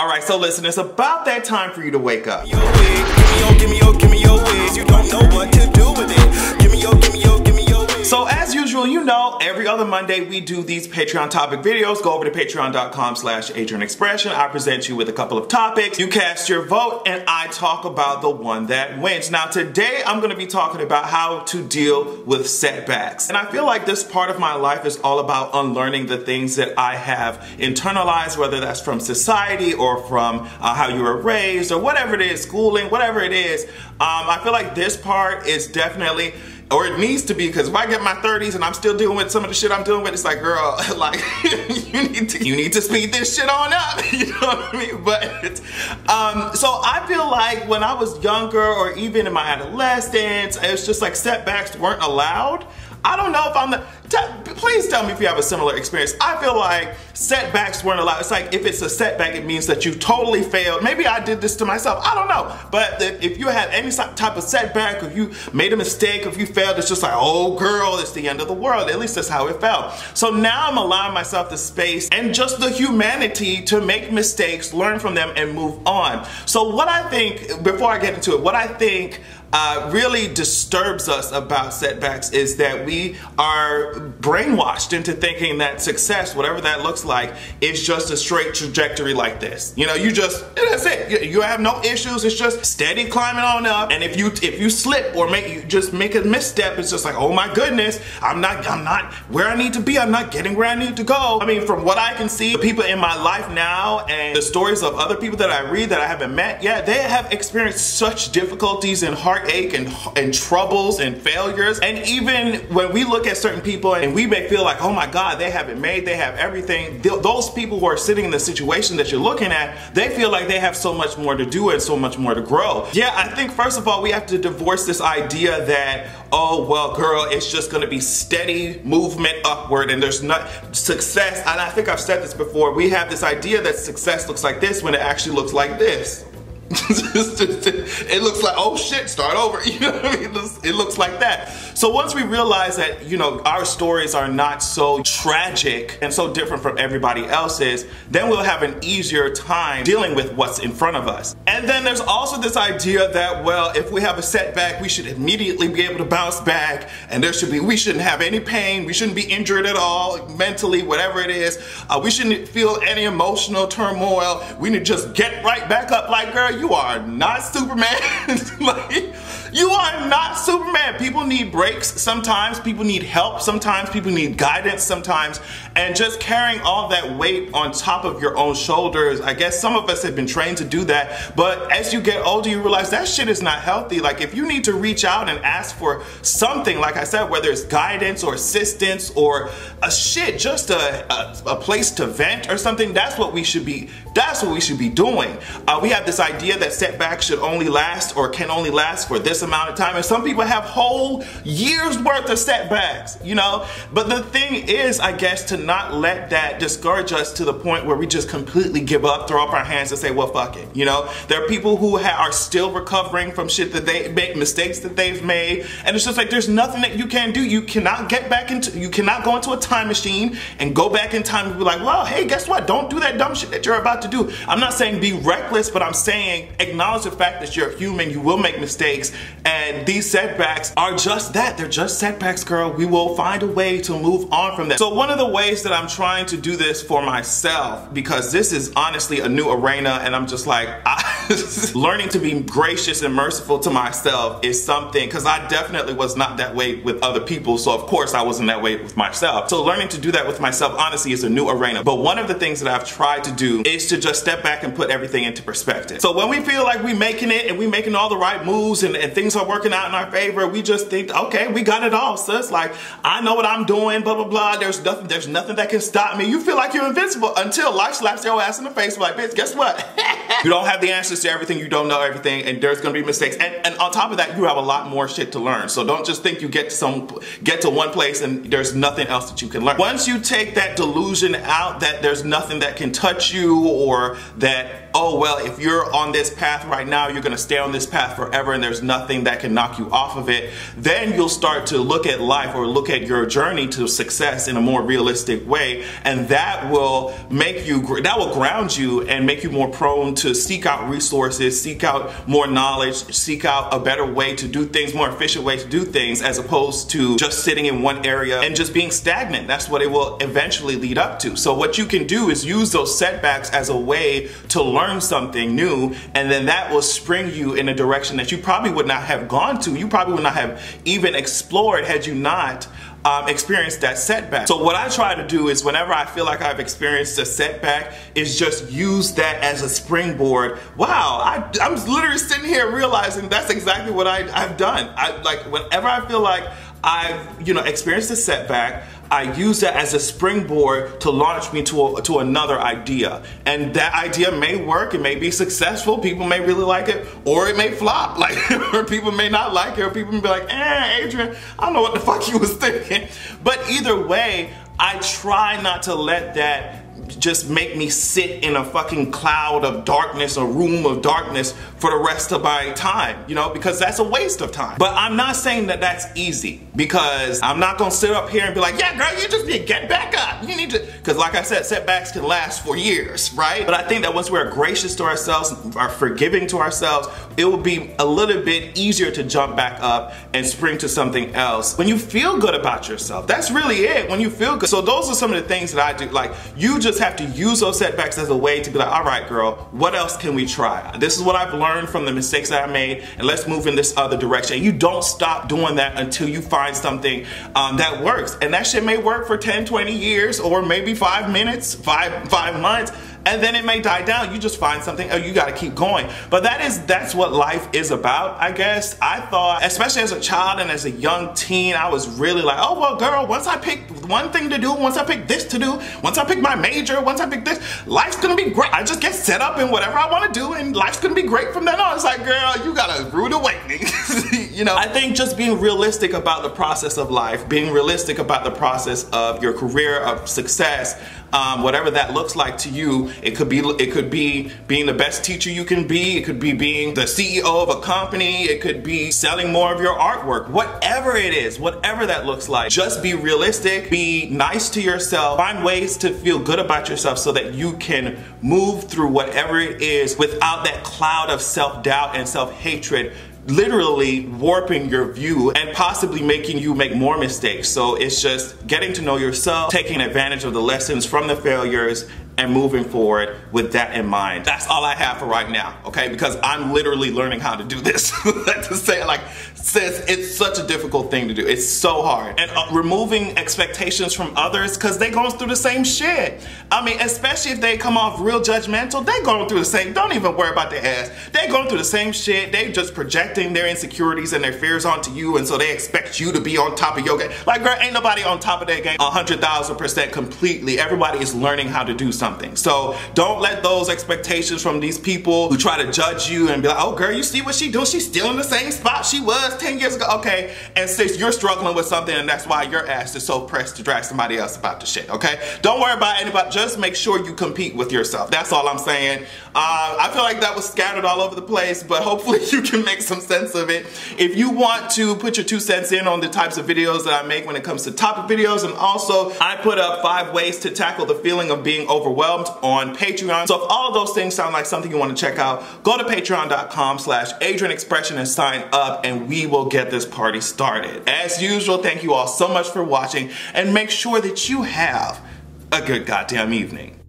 All right, so listen, it's about that time for you to wake up. Give me your wigs. You don't know what to do with it. Give me your wigs. So as usual, you know, every other Monday we do these Patreon topic videos. Go over to patreon.com/ATLexpression. I present you with a couple of topics. You cast your vote and I talk about the one that wins. Now today I'm going to be talking about how to deal with setbacks. And I feel like this part of my life is all about unlearning the things that I have internalized, whether that's from society or from how you were raised or whatever it is, schooling, whatever it is. I feel like this part is definitely, or it needs to be, because if I get my 30s and I'm still dealing with some of the shit I'm dealing with, it's like, girl, like, you need to speed this shit on up, you know what I mean? But, so I feel like when I was younger or even in my adolescence, it's just like setbacks weren't allowed. I don't know if I'm the, please tell me if you have a similar experience. I feel like setbacks weren't allowed. It's like if it's a setback, it means that you totally failed. Maybe I did this to myself, I don't know. But if you had any type of setback, if you made a mistake, if you failed, it's just like, oh girl, it's the end of the world. At least that's how it felt. So now I'm allowing myself the space and just the humanity to make mistakes, learn from them, and move on. So what I think, before I get into it, what I think really disturbs us about setbacks is that we are brainwashed into thinking that success, whatever that looks like, is just a straight trajectory like this. You know, you just, that's it. You have no issues. It's just steady climbing on up. And if you slip or just make a misstep, it's just like, oh my goodness, I'm not where I need to be. I'm not getting where I need to go. I mean, from what I can see, the people in my life now and the stories of other people that I read that I haven't met yet, they have experienced such difficulties and heartache and troubles and failures. And even when we look at certain people and we may feel like, oh my God, they have it made, they have everything. Those people who are sitting in the situation that you're looking at, they feel like they have so much more to do and so much more to grow. Yeah, I think first of all, we have to divorce this idea that, oh, well, girl, it's just gonna be steady movement upward and there's not success. And I think I've said this before, we have this idea that success looks like this when it actually looks like this. It looks like, oh shit, start over, you know what I mean? It looks like that. So once we realize that, you know, our stories are not so tragic and so different from everybody else's, then we'll have an easier time dealing with what's in front of us. And then there's also this idea that, well, if we have a setback, we should immediately be able to bounce back, and we shouldn't have any pain, we shouldn't be injured at all, mentally, whatever it is. We shouldn't feel any emotional turmoil. We need to just get right back up. Like, girl, you are not Superman. Like, you are not Superman. People need breaks sometimes, people need help sometimes, people need guidance sometimes, and just carrying all that weight on top of your own shoulders, I guess some of us have been trained to do that, but as you get older you realize that shit is not healthy. Like, if you need to reach out and ask for something, like I said, whether it's guidance or assistance or just a place to vent or something, that's what we should be doing. We have this idea that setbacks should only last or can only last for this amount of time, and some people have whole years worth of setbacks, you know. But the thing is, I guess, to not let that discourage us to the point where we just completely give up, throw up our hands and say, well, fuck it, you know. There are people who are still recovering from shit that they make, mistakes that they've made, and it's just like there's nothing that you can do. You cannot go into a time machine and go back in time and be like, well, hey, guess what, don't do that dumb shit that you're about to do. I'm not saying be reckless, but I'm saying acknowledge the fact that you're human, you will make mistakes, and these setbacks are just that. They're just setbacks, girl. We will find a way to move on from them. So one of the ways that I'm trying to do this for myself, because this is honestly a new arena, and I'm just like, learning to be gracious and merciful to myself is something, because I definitely was not that way with other people, so of course I wasn't that way with myself. So learning to do that with myself, honestly, is a new arena. But one of the things that I've tried to do is to just step back and put everything into perspective. So when we feel like we're making it and we're making all the right moves and things are working out in our favor, we just think, okay, we got it all, sis. Like, I know what I'm doing, blah, blah, blah. There's nothing that can stop me. You feel like you're invincible until life slaps your ass in the face like, bitch, guess what? You don't have the answers to everything, you don't know everything, and there's gonna be mistakes. And on top of that, you have a lot more shit to learn. So don't just think you get to one place and there's nothing else that you can learn. Once you take that delusion out that there's nothing that can touch you, or that, oh well, if you're on this path right now, you're gonna stay on this path forever and there's nothing that can knock you off of it, then you'll start to look at life or look at your journey to success in a more realistic way, and that will ground you and make you more prone to seek out resources, seek out more knowledge, seek out a better way to do things, more efficient way to do things, as opposed to just sitting in one area and just being stagnant. That's what it will eventually lead up to. So what you can do is use those setbacks as a way to learn something new, and then that will spring you in a direction that you probably would not have gone to. You probably would not have even explored had you not experienced that setback. So what I try to do is, whenever I feel like I've experienced a setback, is just use that as a springboard. Wow, I'm literally sitting here realizing that's exactly what I've done. Whenever I feel like I've experienced a setback, I use that as a springboard to launch me to another idea. And that idea may work, it may be successful, people may really like it, or it may flop, or people may not like it, or people may be like, Adrian, I don't know what the fuck you was thinking. But either way, I try not to let that just make me sit in a fucking cloud of darkness, a room of darkness for the rest of my time, because that's a waste of time. But I'm not saying that that's easy, because I'm not gonna sit up here and be like, yeah girl, you just need to get back up. You need to, because like I said, setbacks can last for years, right? But I think that once we're gracious to ourselves, are forgiving to ourselves, it will be a little bit easier to jump back up and spring to something else. When you feel good about yourself, that's really it, when you feel good. So those are some of the things that I do. Like, you just have to use those setbacks as a way to be like, all right girl, what else can we try? This is what I've learned from the mistakes that I made, and let's move in this other direction. You don't stop doing that until you find something that works. And that shit may work for 10, 20 years, or maybe 5 minutes, five months, and then it may die down. You just find something, oh, you gotta keep going. But that's what life is about, I guess. I thought, especially as a child and as a young teen, I was really like, oh well girl, once I pick one thing to do, once I pick this to do, once I pick my major, once I pick this, life's gonna be great. I just get set up in whatever I wanna do and life's gonna be great from then on. It's like, girl, you got a rude awakening. I think just being realistic about the process of life, being realistic about the process of your career, of success, whatever that looks like to you. It could be being the best teacher you can be. It could be being the CEO of a company. It could be selling more of your artwork. Whatever it is, whatever that looks like, just be realistic, be nice to yourself, find ways to feel good about yourself so that you can move through whatever it is without that cloud of self-doubt and self-hatred literally warping your view and possibly making you make more mistakes. So it's just getting to know yourself, taking advantage of the lessons from the failures, and moving forward with that in mind. That's all I have for right now, okay? Because I'm literally learning how to do this. To say, like, sis, it's such a difficult thing to do. It's so hard. And removing expectations from others, because they going through the same shit. I mean, especially if they come off real judgmental, they going through the same, don't even worry about their ass. They going through the same shit. They just projecting their insecurities and their fears onto you, and so they expect you to be on top of your game. Like, girl, ain't nobody on top of their game 100,000% completely. Everybody is learning how to do something. So don't let those expectations from these people who try to judge you and be like, oh girl, you see what she doing? She's still in the same spot she was 10 years ago. Okay, and since you're struggling with something and that's why your ass is so pressed to drag somebody else about the shit, okay? Don't worry about anybody, just make sure you compete with yourself. That's all I'm saying. I feel like that was scattered all over the place, but hopefully you can make some sense of it. If you want to put your 2 cents in on the types of videos that I make when it comes to topic videos, and also I put up 5 ways to tackle the feeling of being overwhelmed on Patreon. So if all of those things sound like something you want to check out, go to patreon.com/AdrianExpression and sign up, and we will get this party started. As usual, thank you all so much for watching, and make sure that you have a good goddamn evening.